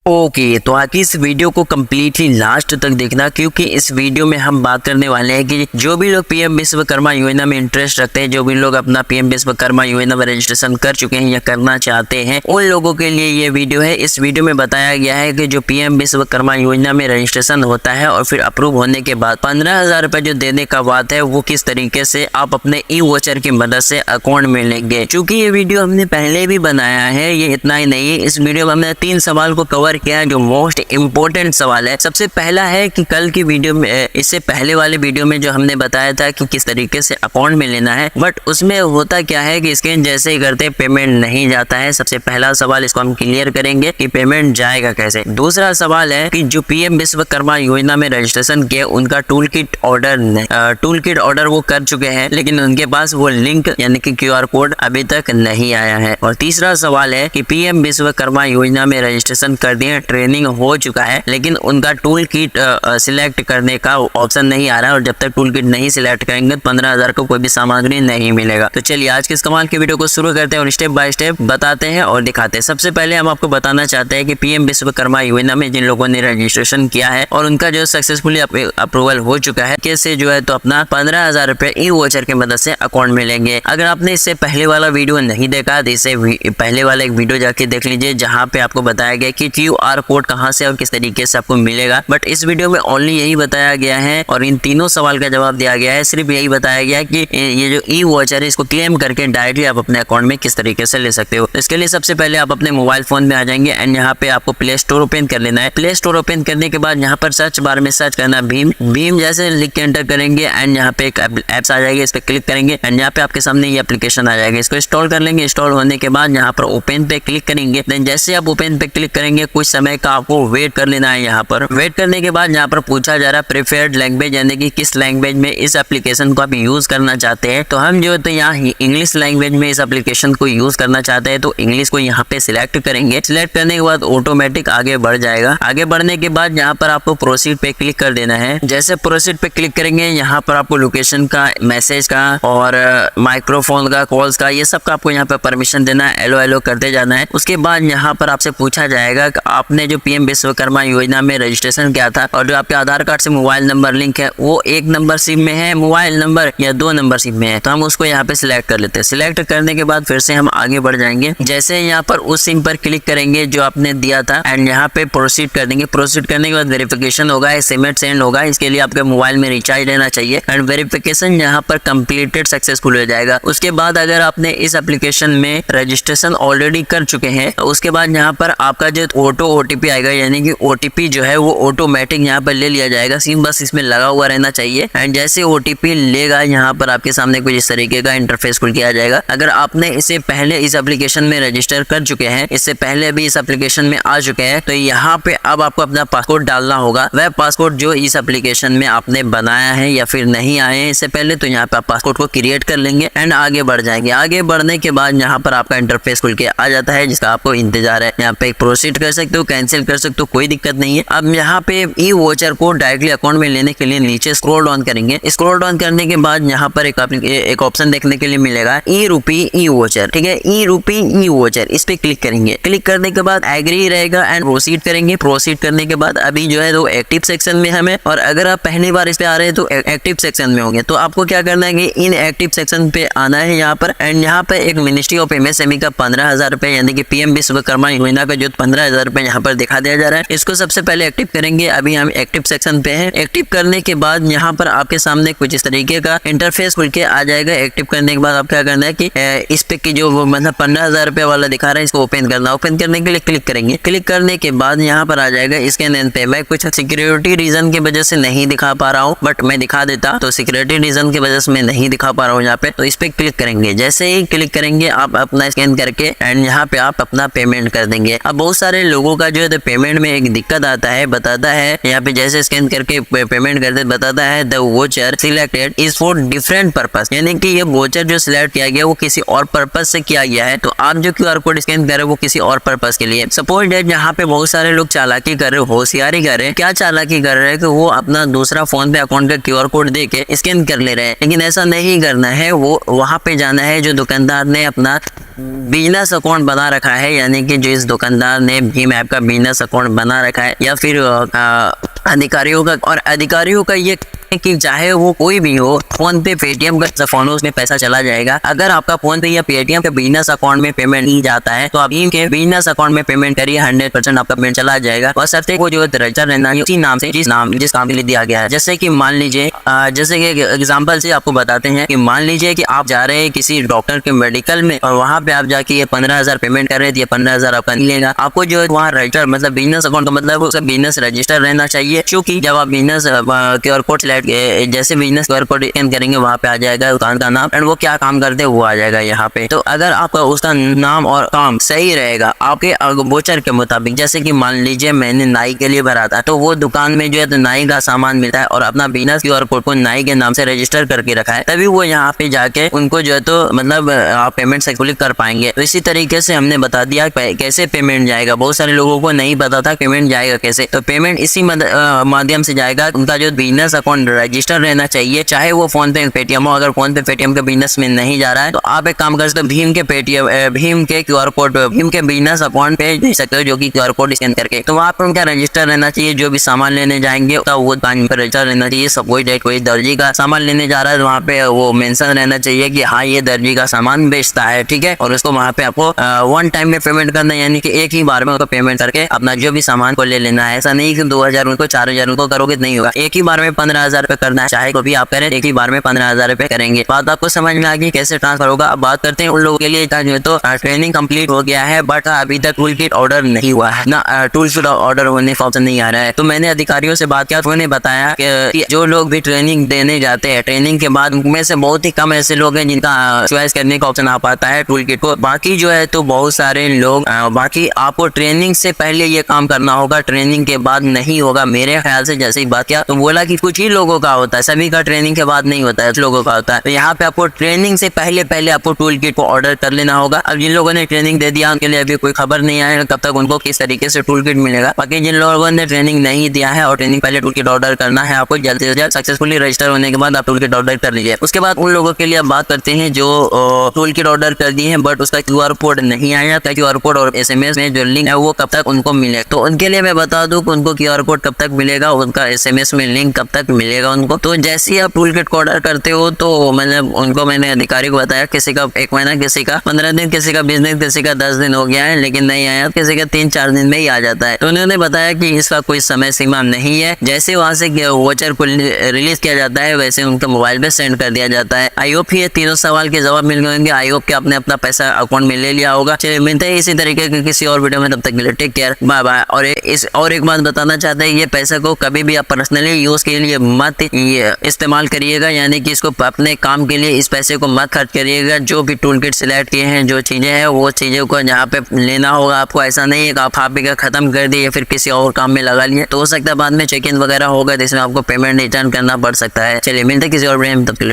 Okay, तो आगे इस वीडियो को कम्प्लीटली लास्ट तक देखना, क्योंकि इस वीडियो में हम बात करने वाले हैं कि जो भी लोग पीएम विश्वकर्मा योजना में इंटरेस्ट रखते हैं, जो भी लोग अपना पीएम विश्वकर्मा योजना में रजिस्ट्रेशन कर चुके हैं या करना चाहते हैं, उन लोगों के लिए ये वीडियो है। इस वीडियो में बताया गया है कि जो पीएम विश्वकर्मा योजना में रजिस्ट्रेशन होता है और फिर अप्रूव होने के बाद 15,000 रुपए जो देने का बात है, वो किस तरीके से आप अपने ई वोचर की मदद से अकाउंट में लेंगे। चूंकि ये वीडियो हमने पहले भी बनाया है, ये इतना ही नहीं है, इस वीडियो में हमने 3 सवाल को कवर किया है जो मोस्ट इंपोर्टेंट सवाल है। सबसे पहला है कि कल की वीडियो में, इससे पहले वाले वीडियो में जो हमने बताया था कि किस तरीके से अकाउंट में लेना है, बट उसमें होता क्या है कि स्कैन जैसे ही करते पेमेंट नहीं जाता है। सबसे पहला सवाल इसको हम क्लियर करेंगे कि पेमेंट जाएगा कैसे। दूसरा सवाल है कि जो पीएम विश्वकर्मा योजना में रजिस्ट्रेशन किया, उनका टूल किट ऑर्डर वो कर चुके हैं, लेकिन उनके पास वो लिंक यानी कि QR कोड अभी तक नहीं आया है। और तीसरा सवाल है कि पीएम विश्वकर्मा योजना में रजिस्ट्रेशन कर दिए, ट्रेनिंग हो चुका है, लेकिन उनका टूल किट सिलेक्ट करने का ऑप्शन नहीं आ रहा है, और जब तक टूल किट नहीं सिलेक्ट करेंगे 15,000 को कोई भी सामग्री नहीं मिलेगा। तो चलिए आज के इस कमाल की वीडियो को शुरू करते हैं और स्टेप बाय स्टेप बताते हैं और दिखाते हैं। सबसे पहले हम आपको बताना चाहते हैं कि पीएम विश्वकर्मा योजना में जिन लोगों ने रजिस्ट्रेशन किया है और उनका जो सक्सेसफुली अप्रूवल हो चुका है, कैसे जो है तो अपना 15,000 रुपए ई वोचर की मदद से अकाउंट में लेंगे। अगर आपने इससे पहले वाला वीडियो नहीं देखा तो इससे पहले वाला एक वीडियो जाके देख लीजिए, जहाँ पे आपको बताया गया कि QR कोड कहाँ से और किस तरीके से आपको मिलेगा। बट इस वीडियो में ओनली यही बताया गया है और इन तीनों सवाल का जवाब दिया गया है। सिर्फ यही बताया गया है कि ये जो ई वोचर है, इसको क्लेम करके डायरेक्टली आप अपने अकाउंट में किस तरीके से ले सकते हो। इसके लिए सबसे पहले आप अपने मोबाइल फोन में आ जाएंगे एंड यहाँ पे आपको प्ले स्टोर ओपन कर लेना है। प्ले स्टोर ओपन करने के बाद यहाँ पर सर्च बार में सर्च करना भीम जैसे लिख के एंटर करेंगे एंड यहाँ पे एक एप्स आ जाएगी, इस पे क्लिक करेंगे एंड यहाँ पे आपके सामने ये एप्लीकेशन आ जाएगा। इसको इंस्टॉल कर लेंगे। इंस्टॉल होने के बाद यहाँ पर ओपन पे क्लिक करेंगे। देन जैसे आप ओपन पे क्लिक करेंगे, कुछ समय का आपको वेट कर लेना है। यहाँ पर वेट करने के बाद यहाँ पर पूछा जा रहा है प्रेफर्ड लैंग्वेज, यानी कि किस लैंग्वेज में इस एप्लीकेशन को आप यूज करना चाहते हैं। तो हम जो तो यहाँ इंग्लिश लैंग्वेज में इस एप्लीकेशन को यूज करना चाहते हैं, तो इंग्लिश को यहाँ पे सिलेक्ट करेंगे। सिलेक्ट करने के बाद ऑटोमेटिक आगे बढ़ जाएगा। आगे बढ़ने के बाद यहाँ पर आपको प्रोसीड पे क्लिक कर देना है। जैसे प्रोसीड पे क्लिक करेंगे, यहाँ पर आपको लोकेशन का, मैसेज का और माइक्रोफोन का, कॉल्स का, ये सब का आपको यहाँ पे परमिशन देना है। एलो करते जाना है। उसके बाद यहाँ पर आपसे पूछा जाएगा कि आपने जो पीएम विश्वकर्मा योजना में रजिस्ट्रेशन किया था और जो आपके आधार कार्ड से मोबाइल नंबर लिंक है, वो 1 नंबर सिम में है मोबाइल नंबर या 2 नंबर सिम में है, तो हम उसको यहाँ पे सिलेक्ट कर लेते हैं। सिलेक्ट करने के बाद फिर से हम आगे बढ़ जाएंगे। जैसे यहाँ पर उस सिम पर क्लिक करेंगे जो आपने दिया था एंड यहाँ पे प्रोसीड कर देंगे। प्रोसीड करने के बाद वेरिफिकेशन होगा, SMS सेंड होगा। इसके लिए आपके मोबाइल में रिचार्ज लेना चाहिए एंड वेरिफिकेशन यहाँ पर कंप्लीटेड सक्सेसफुल हो जाएगा। उसके बाद अगर आपने इस एप्लीकेशन में रजिस्ट्रेशन ऑलरेडी कर चुके हैं, उसके बाद यहाँ पर आपका जो ऑटो OTP आएगा, यानी कि OTP जो है वो ऑटोमेटिक यहाँ पर ले लिया जाएगा। सिम बस इसमें लगा हुआ रहना चाहिए एंड जैसे OTP लेगा, यहाँ पर आपके सामने कुछ इस तरीके का इंटरफेस खुल के आ जाएगा। अगर आपने इससे पहले इस एप्लीकेशन में रजिस्टर कर चुके हैं, इससे पहले भी इस एप्लीकेशन में आ चुके हैं, तो यहाँ पे अब आपको अपना पासपोर्ट डालना होगा। वह पासपोर्ट जो इस एप्लीकेशन में आपने बनाया है या फिर नहीं आए हैं इससे पहले, तो यहाँ पे आप पासपोर्ट को क्रिएट कर लेंगे एंड आगे बढ़ जाएंगे। आगे बढ़ने के बाद यहाँ पर आपका इंटरफेस खुल के आ जाता है, जिसका आपको इंतजार है। यहाँ पे प्रोसीड कर सकते हो, कैंसिल कर सकते हो, कोई दिक्कत नहीं है। अब यहाँ पे ई वोचर को डायरेक्टली अकाउंट में लेने के लिए नीचे स्क्रॉल डाउन करेंगे। स्क्रॉल डाउन करने के बाद यहाँ पर एक ऑप्शन देखने के लिए मिलेगा, ई-रूपी ई वोचर। ठीक है, ई-रूपी ई वोचर, इस पे क्लिक करेंगे। क्लिक करने के बाद एग्री रहेगा एंड प्रोसीड करेंगे। प्रोसीड करने के बाद अभी जो है तो एक्टिव सेक्शन में हमें, और अगर आप पहली बार इस पे आ रहे हैं तो एक्टिव सेक्शन में होंगे। तो आपको क्या करना है कि इन एक्टिव सेक्शन पे आना है यहाँ पर एंड यहाँ पे एक मिनिस्ट्री ऑफ MSME का 15,000 रुपए, यानी कि पीएम विश्वकर्मा योजना का जो 15,000 रुपए यहाँ पर दिखा दिया जा रहा है, इसको सबसे पहले एक्टिव करेंगे। अभी हम एक्टिव सेक्शन पे हैं। एक्टिव करने के बाद यहाँ पर आपके सामने कुछ इस तरीके का इंटरफेस खुल के आ जाएगा। एक्टिव करने के बाद आप क्या करना है कि इस पे की जो मतलब 15,000 रुपए वाला दिखा रहा है, इसको ओपन करना। ओपन करने के लिए क्लिक करेंगे। क्लिक करने के बाद यहाँ पर आ जाएगा स्कैन एंड पे। मैं कुछ सिक्योरिटी रीजन की वजह से नहीं दिखा पा रहा हूँ, बट मैं दिखा देता, तो सिक्योरिटी रीजन की वजह से मैं नहीं दिखा पा रहा हूँ यहाँ पे। तो इस पे क्लिक करेंगे। जैसे ही क्लिक करेंगे आप अपना स्कैन करके एंड यहाँ पे आप अपना पेमेंट कर देंगे। अब बहुत सारे लोगों का जो है पेमेंट में एक दिक्कत आता है, बताता है यहाँ पे जैसे स्कैन करके पेमेंट करते बताता है the voucher selected is for different purpose, यानी कि ये वोचर जो सिलेक्ट किया गया वो किसी और पर्पस से किया गया है। तो आप जो QR कोड स्कैन कर रहे हो वो किसी और पर्पस के लिए। सपोज डेट यहाँ पे बहुत सारे लोग चालाकी कर रहे हो, होशियारी कर रहे हैं। क्या चालाकी कर रहे हैं कि वो अपना दूसरा फोन पे अकाउंट का QR कोड दे के स्कैन कर ले रहे हैं, लेकिन ऐसा नहीं करना है। वो वहां पे जाना है जो दुकानदार ने अपना बिजनेस अकाउंट बना रखा है, यानी कि जो इस दुकानदार ने भीम में आपका बिजनेस अकाउंट बना रखा है या फिर अधिकारियों का ये कि चाहे वो कोई भी हो, फोन पे पेटीएम का फोन में पैसा चला जाएगा। अगर आपका फोन पे या पेटीएम के बिजनेस अकाउंट में पेमेंट नहीं जाता है तो आप भीम के बिजनेस अकाउंट में पेमेंट करिए, 100% आपका पेमेंट चला जाएगा। बशर्ते वो जो रजिस्टर रहना है उसी नाम से जिस काम के लिए दिया गया है। जैसे कि मान लीजिए जैसे कि एग्जाम्पल से आपको बताते हैं कि मान लीजिए कि आप जा रहे हैं किसी डॉक्टर के मेडिकल में और वहाँ पे आप जाके ये 15,000 पेमेंट कर रहे थे, 15,000 आपका मिलेगा। आपको जो वहाँ रजिस्टर मतलब बिजनेस अकाउंट का मतलब उसका बिजनेस रजिस्टर रहना चाहिए, क्योंकि जब आप बिजनेस QR कोड सिलेक्ट जैसे बिजनेस QR कोड स्कैन करेंगे वहाँ पे आ जाएगा दुकान का नाम एंड वो क्या काम करते हैं वो आ जाएगा यहाँ पे। तो अगर आपका उसका नाम और काम सही रहेगा आपके वोचर के मुताबिक, जैसे कि मान लीजिए मैंने नाई के लिए भरा था तो वो दुकान में जो है तो नाई का सामान मिलता है और अपना बिजनेस QR कोड को नाई के नाम से रजिस्टर करके रखा है, तभी वो यहाँ पे जाके उनको जो है तो मतलब आप पेमेंट सक्सेसफुली कर पाएंगे। तो इसी तरीके से हमने बता दिया कैसे पेमेंट जाएगा। बहुत सारे लोगों को नहीं पता था पेमेंट जाएगा कैसे, तो पेमेंट इसी माध्यम से जाएगा। उनका जो बिजनेस अकाउंट रजिस्टर रहना चाहिए, चाहे वो फोन पे पेटीएम हो। अगर फोन पे पेटीएम के बिजनेस में नहीं जा रहा है तो आप एक काम कर सकते हो, भीम के QR कोड भीम के बिजनेस अकाउंट पे दे सकते हो, जो कि QR कोड स्कैन करके। तो वहाँ पर उनका रजिस्टर रहना चाहिए। जो भी सामान लेने जाएंगे तो वो दुकान पर रजिस्टर रहना चाहिए। सपोज डेट कोई दर्जी का सामान लेने जा रहा है तो वहाँ पे वो मेंशन रहना चाहिए कि हाँ ये दर्जी का सामान बेचता है, ठीक है। और उसको वहाँ पे आपको वन टाइम में पेमेंट करना है, यानी कि एक ही बार में उसको पेमेंट करके अपना जो भी सामान को ले लेना है। ऐसा नहीं कि 2,000 उनको 4,000 उनको करोगे नहीं होगा, एक ही बार में 15,000 रुपए करना है। चाहे को भी आप करें एक ही बार में 15,000 रुपए करेंगे। बात आपको समझ में आ गई कैसे ट्रांसफर होगा। अब बात करते हैं उन लोगों के लिए जो तो ट्रेनिंग कंप्लीट हो गया है बट अभी तक टूल किट ऑर्डर नहीं हुआ है ना, टूल किट ऑर्डर होने का ऑप्शन नहीं आ रहा है। तो मैंने अधिकारियों से बात किया तो उन्होंने बताया कि जो लोग भी ट्रेनिंग देने जाते हैं, ट्रेनिंग के बाद उनमें से बहुत ही कम ऐसे लोग हैं जिनका चॉइस करने का ऑप्शन आ पाता है टूल किट को। बाकी जो है तो बहुत सारे लोग बाकी आपको ट्रेनिंग से पहले ये काम करना होगा, ट्रेनिंग के बाद नहीं होगा मेरे ख्याल से। जैसे ही बात किया तो बोला कि कुछ ही लोगों का होता है, सभी का ट्रेनिंग के बाद नहीं होता है, लोगों का होता है। तो यहाँ पे आपको ट्रेनिंग से पहले आपको टूल किट को ऑर्डर कर लेना होगा। अब जिन लोगों ने ट्रेनिंग दे दिया उनके लिए अभी कोई खबर नहीं आया कब तक उनको किस तरीके से टूल किट मिलेगा। बाकी जिन लोगों ने ट्रेनिंग नहीं दिया है और ट्रेनिंग पहले टूल किट ऑर्डर करना है, आपको जल्द से जल्द सक्सेसफुली रजिस्टर होने के बाद आप टूल किट ऑर्डर कर लीजिए। उसके बाद उन लोगों के लिए अब बात करते हैं जो टूल किट ऑर्डर कर दिए हैं बट उसका QR कोड नहीं आया। QR कोड और SMS में जो लिंक है वो कब तक उनको मिलेगा, तो उनके लिए मैं बता दूं कि उनको QR कोड कब तक मिलेगा, उनका SMS में लिंक कब तक मिलेगा उनको। तो जैसे ही आप टूल किट को ऑर्डर करते हो तो मैंने अधिकारी को बताया, किसी का 1 महीना, किसी का 15 दिन, किसी का 20 दिन, किसी का 10 दिन हो गया है लेकिन नहीं आया, किसी का 3-4 दिन में ही आ जाता है। तो उन्होंने बताया कि इसका कोई समय सीमा नहीं है, जैसे वहां से वोचर को रिलीज किया जाता है वैसे उनके मोबाइल पे सेंड कर दिया जाता है। आई होप ये तीनों सवाल के जवाब मिल गए होंगे। आई होप कि आपने अपना पैसा अकाउंट में ले लिया होगा। चलिए मिलते हैं इसी तरीके के किसी और वीडियो में, तब तक के लिए टेक केयर, बाय बाय। और एक बात बताना चाहते हैं, ये पैसे को कभी भी आप पर्सनली यूज के लिए मत इस्तेमाल करिएगा, यानी कि इसको अपने काम के लिए इस पैसे को मत खर्च करिएगा। जो भी टूल किट सिलेक्ट किए हैं, जो चीजें हैं वो चीजों को जहाँ पे लेना होगा आपको, ऐसा नहीं है कि आप का खत्म कर दिए या फिर किसी और काम में लगा लिए। तो हो सकता है बाद में चेक इन वगैरह होगा तो इसमें आपको पेमेंट रिटर्न करना पड़ सकता है। चलिए मिलते हैं किसी और वीडियो में, तब तक के लिए।